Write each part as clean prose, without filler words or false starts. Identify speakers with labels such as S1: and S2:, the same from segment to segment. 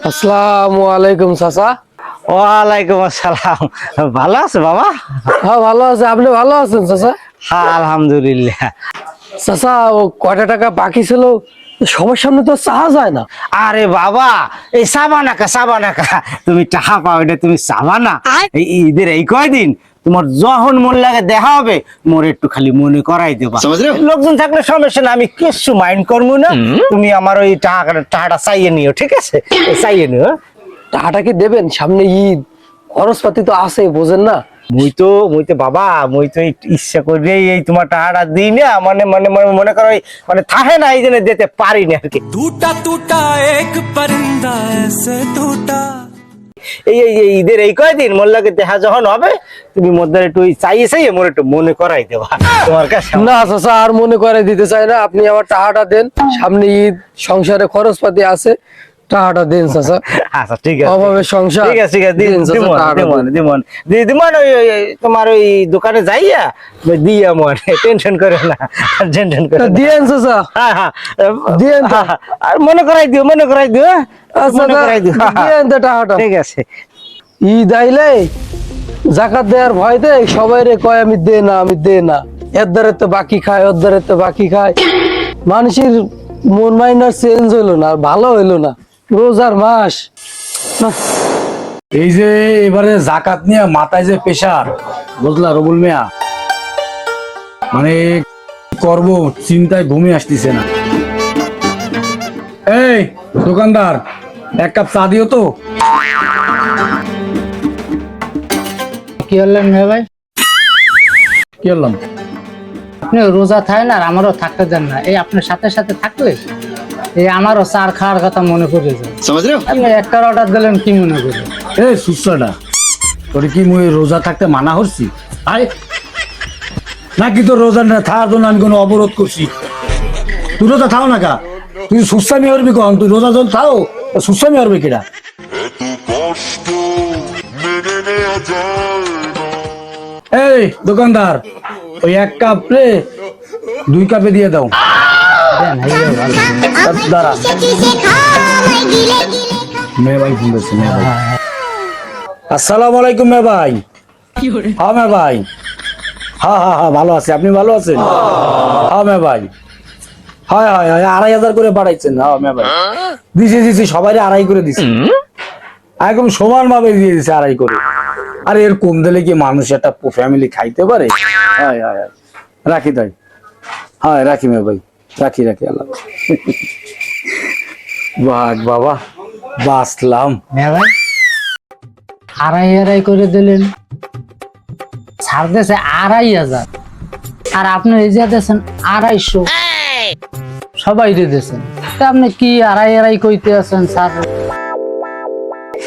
S1: আসসালামু আলাইকুম চাচা।
S2: ওয়ালাইকুম আসসালাম। ভালো আছে বাবা?
S1: হ্যাঁ ভালো আছে, আপনি ভালো আছেন চাচা?
S2: হ্যাঁ আলহামদুলিল্লাহ।
S1: চাচা ও কয়টা টাকা বাকি ছিল, সবার সামনে তো চাওয়া যায় না।
S2: আরে বাবা, এই সাবানাকা তুমি টাকা পাও, এটা তুমি চাবা না? এই ঈদের এই কয়দিন তোমার যখন মন লাগে দেখা হবে, মোর একটু খালি মনে করাই দেবা। লোকজন থাকলে সমস্যা না, আমি কিছু মাইন্ড করবো না। তুমি আমার ওই টাকাটা চাইয়ে নিও, ঠিক আছে? চাইয়ে নিও।
S1: টাকাটা কি দেবেন? সামনে ঈদ, খরচপাতি তো আছে, বোঝেন না?
S2: মুই তো বাবা, মুই তো ইচ্ছা করে এই তোমার টাকাটা দিই না, মনে করো মানে থাকে না, এই জন্য দিতে পারি না আর কি।
S3: टूटा टूटा एक परिंदा ऐसे टूटा।
S2: এই ঈদের এই কয়দিন মোর লাগে দেখা যখন হবে, তুমি মধ্যে একটু চাইয়ে মোর একটু মনে করাই দেবা তোমার কাছে।
S1: না চাচা, আর মনে করে দিতে চাই না। আপনি আমার টাকাটা দেন, সামনে ঈদ, সংসারে খরচপাতি আছে, টাকাটা দেন চাচা।
S2: আচ্ছা ঠিক আছে,
S1: অভাবে সংসার।
S2: ঠিক আছে
S1: দিন চাচা, টাকাটা দেন।
S2: দিমন ওই তোমার ওই দোকানে যাইয়া দিয়া মনে টেনশন করে না, টেনশন করে
S1: তা
S2: না।
S1: দিয়েন চাচা,
S2: হ্যাঁ
S1: দিয়েন তো।
S2: আর মনে করাই দিও, মনে করাই দিও,
S1: আচ্ছা
S2: মনে করাই দিও।
S1: দিয়েন তো টাকাটা।
S2: ঠিক আছে।
S1: ঈদ আইলে জাকাত দেওয়ার ভয়তে সবাই রে কয় আমি দে না, আমি দে না। এর দ্বারে তো বাকি খায়, ওর দ্বারে তো বাকি খায়। মানুষের মন মাইন্ডার চেঞ্জ হইলো না, ভালো হইলো না। রোজার মাস
S4: এই যে এবারে জাকাত নিয়ে মাথায় যে প্রেশার, বুঝলা রবুল মিয়া, মানে করব চিন্তায় ঘুমে আসতেছে না। এই দোকানদার, এক কাপ চা দিও তো।
S5: কি হলেন মেয়ে ভাই?
S4: কি বললাম?
S5: আপনি রোজা থাকেন আর আমারও থাকতে দেন না। এই আপনার সাথে সাথে থাকলে এই আমারও চার খাওয়ার কথা মনে পড়ে যায়। আপনি একটা অর্ডার দিলেন, কি মনে করেন?
S4: এই সুসরাটা, তোর কি মুই রোজা থাকতে মানা করছি? আয় নাকি তোর রোজা না থাকার জন্য আমি কোনো অবরোধ করছি? তুই রোজা থাও না কা, তুই সুস্বামী হরবি কখন? তুই রোজা যখন থাও সুস্বামী হরবি কিনা? এই দোকানদার, ওই এক কাপ রে 2 কাপে দিয়ে দাও। দাঁড়া, মেয়ে ভাই ফোন করছে, মেয়ে ভাই। আসসালামু আলাইকুম মেয়ে ভাই। হ্যাঁ মেয়ে ভাই, হ্যাঁ ভালো আছে, আপনি ভালো আছেন? হ্যাঁ মেয়ে ভাই, হয় 2,500 করে বাড়াইছেন। হ্যাঁ মেয়ে ভাই, দিছি সবাই 2.5 করে দিছি, একদম সমান ভাবে দিয়ে দিছে 2.5 করে। আর এর কম দিলে কি মানুষ একটা ফ্যামিলি খাইতে পারে? হ্যাঁ রাখি তাই, হ্যাঁ রাখি মেয়ে ভাই, রাখি আল্লাহ। বাঘ বাবা, বাঁচলাম।
S5: মেয়ে ভাই 2.5 করে দিলেন, ছাড় দিয়েছে 2,500, আর আপনি এই যে দিয়েছেন 250, সবাই দিয়েছেন। তা আপনি কি 2.5 কইতে আছেন স্যার?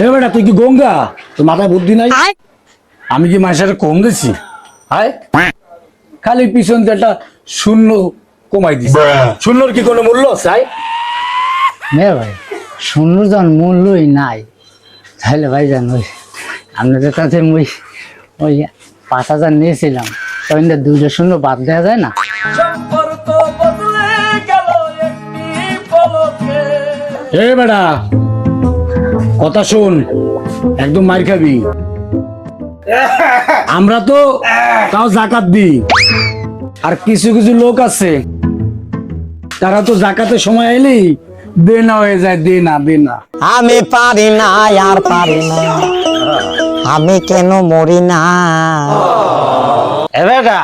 S4: এ বেটা, তুই কি গঙ্গা? তোর মাথায় বুদ্ধি নাই? আমি কি মানুষের কম দিছি? হায়, খালি পিছন দিয়ে একটা শূন্য কমাই দিছি। শূন্যর কি কোনো মূল্য চাই?
S5: মেয়ে ভাই শূন্যর যখন মূল্যই নাই, তাহলে ভাই জান ওই আপনাদের কাছে ওই 5,000 নিয়েছিলাম, তখন 2 শূন্য বাদ দেওয়া যায় না?
S4: এ বেটা, কথা শোন, একদম মার খাবি। আমরা তো তাও জাকাত দিই, আর কিছু কিছু লোক আছে তারা তো জাকাতের সময় এলেই দে না হয়ে যায়, দে না।
S6: আমি পারি না, আর পারি না, আমি কেন মরি না।
S2: এবেটা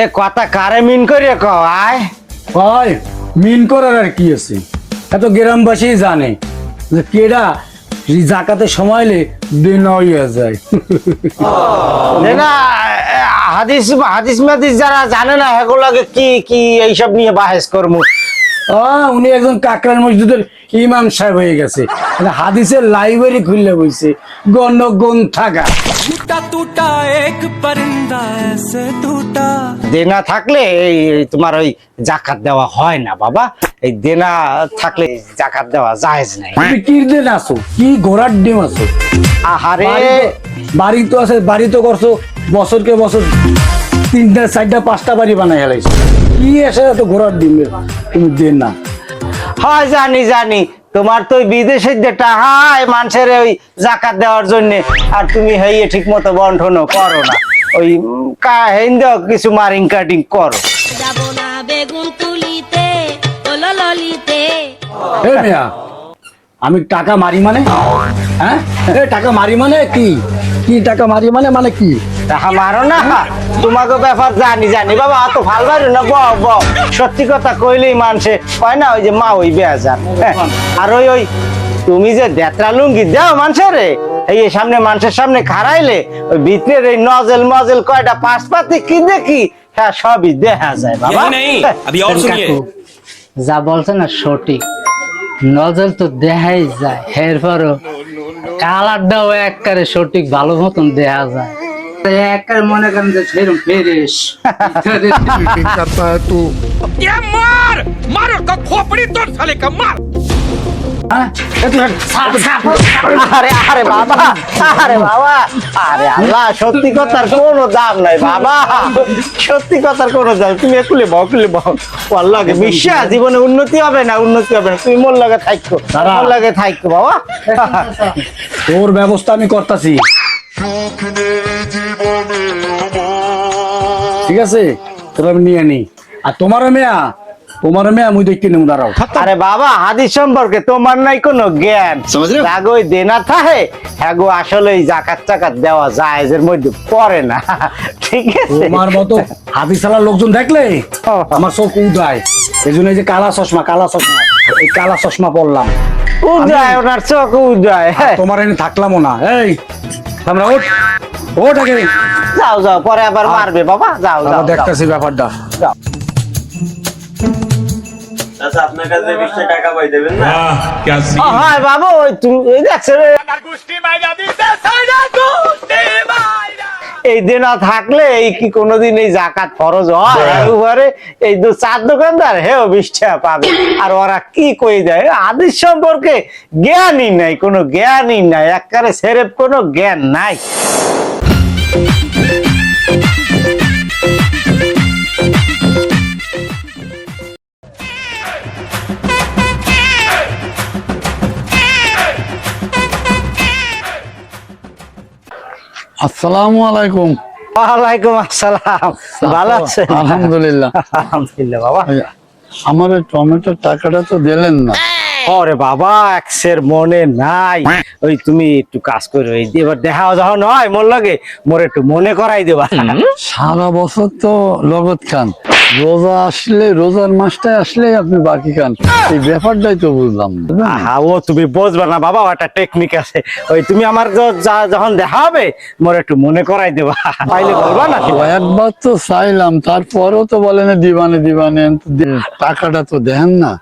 S2: এ কথা কারে মিন করে কয়?
S4: হয় মিন করার আর কি আছে, এত গ্রামবাসী জানে যে কেডা জাকাতের সময় এলে দে না হয়ে যায়।
S2: না হাদিস মাদিস যারা জানে না, এগুলোকে কি এইসব নিয়ে বাহেস করবো?
S4: উনি একজন কাকরান মসজিদের ইমাম সাহেব হয়ে গেছে, হাদিসের লাইব্রেরি খুললে বইছে, গ্রন্থাগার।
S3: टूटा टूटा एक परिंदा ऐसे टूटा।
S2: দেনা থাকলে এই তোমার ওই জাকাত দেওয়া হয় না বাবা। এই দেনা থাকলে জাকাত দেওয়া জায়েজ নাই।
S4: তুমি কি দেন আসো, কি ঘোড়ার ডিম আসো?
S2: আহারে,
S4: বাড়ি তো আছে, বাড়ি তো করছো বছরকে বছর 3টা 4টা 5টা বাড়ি বানাই হেলাইছো, কি এসে এত ঘোড়ার ডিম তুমি দেন না?
S2: হয় জানি জানি, তোমার তো ওই বিদেশের যে টাহায় মানুষের ওই জাকাত দেওয়ার জন্য, আর তুমি হইয়ে ঠিক মতো বন্টনও করো না, ওই কিছু মারিং কাটিং করো।
S7: যাব না বেগুন তুলিতে ওলো ললিতে।
S4: এ মিয়া, আমি টাকা মারি মানে? হ্যাঁ, এ টাকা মারি মানে কি? কি টাকা মারি মানে, মানে কি?
S2: টাকা মারো না, তোমাকে ব্যাপার জানি জানি বাবা, অত ভাল বাড়ি না, সত্যি কথা কইলেই মানুষে কয় না ওই যে মা ওই বেজার। আর ওই ওই তুমি যে দেতরা লুঙ্গি দাও মানুষের, এই সামনে মানুষের সামনে খাড়াইলে ওই ভিতরের এই নজেল মজেল কয়টা পাশপাতি কি দেখি, হ্যাঁ সবই দেখা যায় বাবা।
S3: यही नहीं, अभी और सुनिए।
S5: কাকু, যা বলছে না সঠিক, নজল তো দেখাই যায়, এরপরও কালারটাও একবারে সঠিক ভালো মতন দেখা যায়। একবারে মনে করেন যে সেরকম ফ্রেশ।
S3: ये मार मारो का खोपड़ी तोड़ साले का मार।
S2: আরে আরে বাবা, আরে বাবা, আরে আল্লাহ, সত্যি কথার কোনো দাম নাই বাবা, সত্যি কথার কোনো দাম। তুমি একুলে বাও, কুলে বাও, আল্লাহকে বিশ্বাস, জীবনে উন্নতি হবে না, উন্নতি হবে না, তুমি মোর লাগে থাকো, মোর লাগে থাকো বাবা।
S4: তোর ব্যবস্থা আমি করতেছি, ঠিক আছে? তোর আমি নিয়ে নি। আর তোমার মেয়া মুই দেখতে নেব, দাঁড়াও।
S2: আরে বাবা, হাদিস সম্পর্কে তোমার নাই কোনো জ্ঞান, রাগই দেনা থাকে, হ্যাগো আসলে এই জাকাত টাকাত দেওয়া যায় এর মধ্যে পড়ে না, ঠিক আছে?
S4: তোমার মতো হাতি চালার লোকজন দেখলে আমার চোখ উদায়, এই জন্য এই যে কালা চশমা, এই কালা চশমা পরলাম।
S2: উদয়, ওনার চোখ উদয়।
S4: তোমার এনে থাকলামও না। এই আমরা ওঠ, ওঠ আগে,
S2: যাও যাও, পরে আবার মারবে বাবা, যাও যাও যাও।
S4: দেখতেছি ব্যাপারটা।
S8: আপনার কাছে 20 টাকা পাই দেবেন না?
S3: क्या
S2: ও হয় বাবা, ওই তুমি এই দেখছো রে, এই দেনা থাকলে এই কি কোনোদিন এই জাকাত ফরজ হয়? উপরে এই 4 দোকানদার হেও 20 টাকা পাবে, আর ওরা কি কই দেয়? হাদিস সম্পর্কে জ্ঞানই নাই, কোনো জ্ঞানই নাই, একবারে সেরেপ কোনো জ্ঞান নাই।
S1: আসসালামু আলাইকুম।
S2: ওয়ালাইকুম আসসালাম, ভালো আছেন?
S1: আলহামদুলিল্লাহ।
S2: আলহামদুলিল্লাহ বাবা।
S1: আমার ওই টমেটোর টাকাটা তো দিলেন না।
S2: ওরে বাবা, একসের মনে নাই, ওই তুমি একটু কাজ করো, এই এবার দেখা যখন হয় মোর লাগে, মোর একটু মনে করাই দেবা।
S1: সারা বছর তো লগত খান, রোজা আসলে, রোজার মাসটায় আসলে আপনি বাকি খান, এই ব্যাপারটাই তো বুঝলাম না।
S2: হ্যাঁ, ও তুমি বুঝবা না বাবা, একটা টেকনিক আছে, ওই তুমি আমার যখন দেখা হবে মোর একটু মনে করাই দেবা, পাইলে বলবা না?
S1: একবার তো চাইলাম, তারপরও তো বলেন দিবানে, টাকাটা তো দেন না।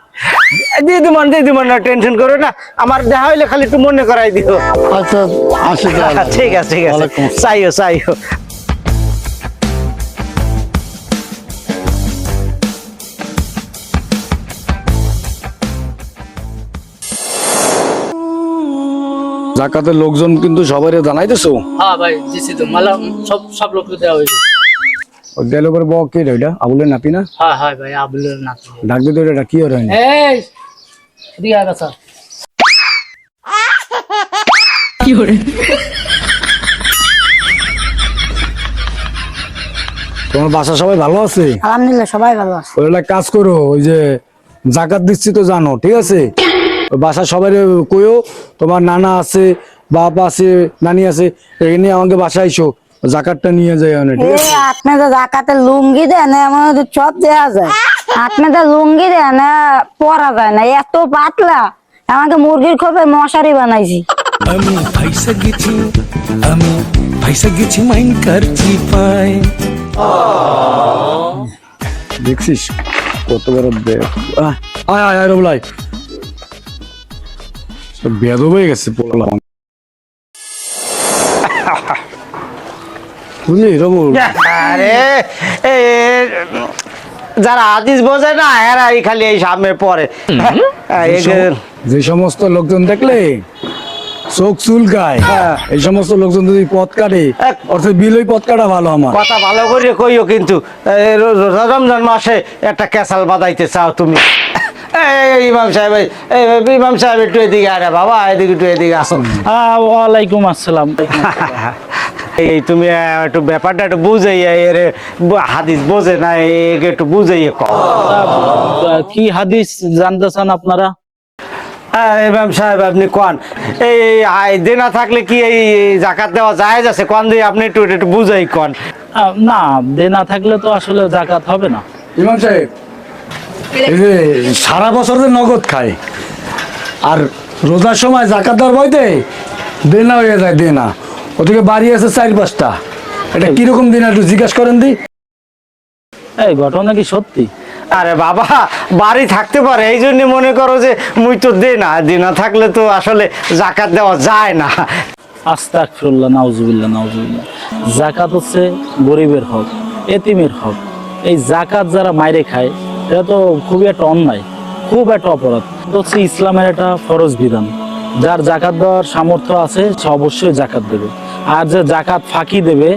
S2: দিয়ে দিমান না, টেনশন করো না, আমার দেখা হইলে খালি একটু মনে করাই দিও।
S1: আচ্ছা, আসি তাহলে।
S2: ঠিক আছে, ঠিক আছে,
S1: ওয়ালাইকুম আসসালাম।
S2: চাইও।
S4: জাকাতের লোকজন কিন্তু সবাই জানাইতেছো?
S5: হ্যাঁ ভাই, দিছি তো মালা, সব লোককে দেওয়া হয়ে গেছে।
S4: গেল করে বউ কে রে? ওইটা আবুলের নাতি না?
S5: হ্যাঁ হ্যাঁ ভাই, আবুলের নাতি।
S4: ডাক দিতে এটা কি আর হয় না?
S5: এই এদিকে আয় বাছা।
S4: তোমার বাসা সবাই ভালো আছে?
S7: আলহামদুলিল্লাহ, সবাই ভালো আছে।
S4: ওই একটা কাজ করো, ওই যে জাকাত দিচ্ছি তো জানো, ঠিক আছে? ওই বাসা সবাই কইও, তোমার নানা আছে, বাপ আছে, নানি আছে, এখানে আমাকে বাসায় এসো, জাকাতটা নিয়ে যায় অনেক, ঠিক আছে?
S9: আপনি তো জাকাতে লুঙ্গি দেন, এমন সব দেওয়া যায়। আপনি তো লুঙ্গি দেন, পরা যায় না, এত পাতলা, আমাকে মুরগির খোপে মশারি বানাইছি।
S3: আমি পয়সা গেছি মাইন করছি পাই।
S4: দেখছিস কত বড় আয় আয় আয় রবলাই, বেদ হয়ে গেছে পোলা, বুঝলি রবুল?
S2: আরে যারা হাদিস বোঝে না, এরা খালি এই সামনে পড়ে।
S4: যে সমস্ত লোকজন দেখলে চোখ চুলকায়, এই সমস্ত লোকজন যদি পথ কাটে, অর্থাৎ বিলই পথ কাটা ভালো। আমার
S2: কথা ভালো করে কইও, কিন্তু রমজান মাসে একটা ক্যাসাল বাদাইতে চাও তুমি, এই ইমাম সাহেব ইমাম সাহেব একটু এদিকে আরে বাবা এদিকে একটু এদিকে আসো।
S5: ওয়ালাইকুম আসসালাম।
S2: এই তুমি একটু ব্যাপারটা একটু বুঝাইয়া এর হাদিস বোঝে না একে একটু বুঝাইয়া কও।
S5: কি হাদিস জানতে চান আপনারা?
S2: ইমাম সাহেব আপনি কোন এই দেনা থাকলে কি এই জাকাত দেওয়া জায়েজ আছে কোন দিয়ে আপনি একটু একটু বুঝাই কোন।
S5: না, দেনা থাকলে তো আসলে জাকাত হবে না।
S4: ইমাম সাহেব এই যে সারা বছর যে নগদ খায় আর রোজার সময় জাকাত দেওয়ার ভয়তে দেনা হয়ে যায়, দেনা ওদিকে বাড়ি আছে 4-5টা, এটা কিরকম দিন একটু জিজ্ঞাসা করেন দি।
S5: এই ঘটনা কি সত্যি?
S2: আরে বাবা বাড়ি থাকতে পারে এই জন্য মনে করো যে মুই তো দেনা থাকলে তো আসলে জাকাত দেওয়া যায় না।
S5: আস্তাগফিরুল্লাহ, নাউজুবিল্লাহ, নাউজুবিল্লাহ। জাকাত হচ্ছে গরিবের হক, এতিমের হক। এই জাকাত যারা মাইরে খায় এটা তো খুবই একটা অন্যায়, খুব একটা অপরাধ। এটা হচ্ছে ইসলামের একটা ফরজ বিধান। যার জাকাত দেওয়ার সামর্থ্য আছে সে অবশ্যই জাকাত দেবে। আর যে জাকাত ফাঁকি দেবে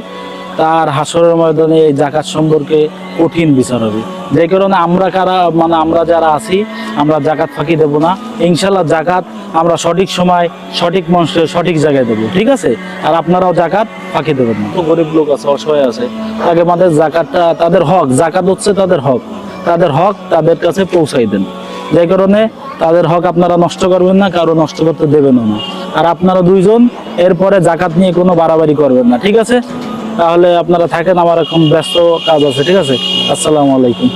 S5: তার হাসরের ময়দানে এই জাকাত সম্পর্কে কঠিন বিচার হবে। যে কারণে আমরা যারা আছি আমরা জাকাত ফাঁকি দেব না। ইনশাল্লাহ জাকাত আমরা সঠিক সময় সঠিক মানুষের সঠিক জায়গায় দেবো, ঠিক আছে? আর আপনারাও জাকাত ফাঁকি দেবেন না। তো গরিব লোক আছে, অসহায় আছে, তাকে আমাদের জাকাতটা তাদের হক, জাকাত হচ্ছে তাদের হক, তাদের হক তাদের কাছে পৌঁছাই দেন। যে কারণে তাদের হক আপনারা নষ্ট করবেন না, কারো নষ্ট করতে দেবেন না। আর আপনারা দুইজন এরপরে জাকাত নিয়ে কোনো বাড়াবাড়ি করবেন না, ঠিক আছে? তাহলে আপনারা থাকেন, আমার এখন ব্যস্ত কাজ আছে, ঠিক আছে? আসসালামু আলাইকুম।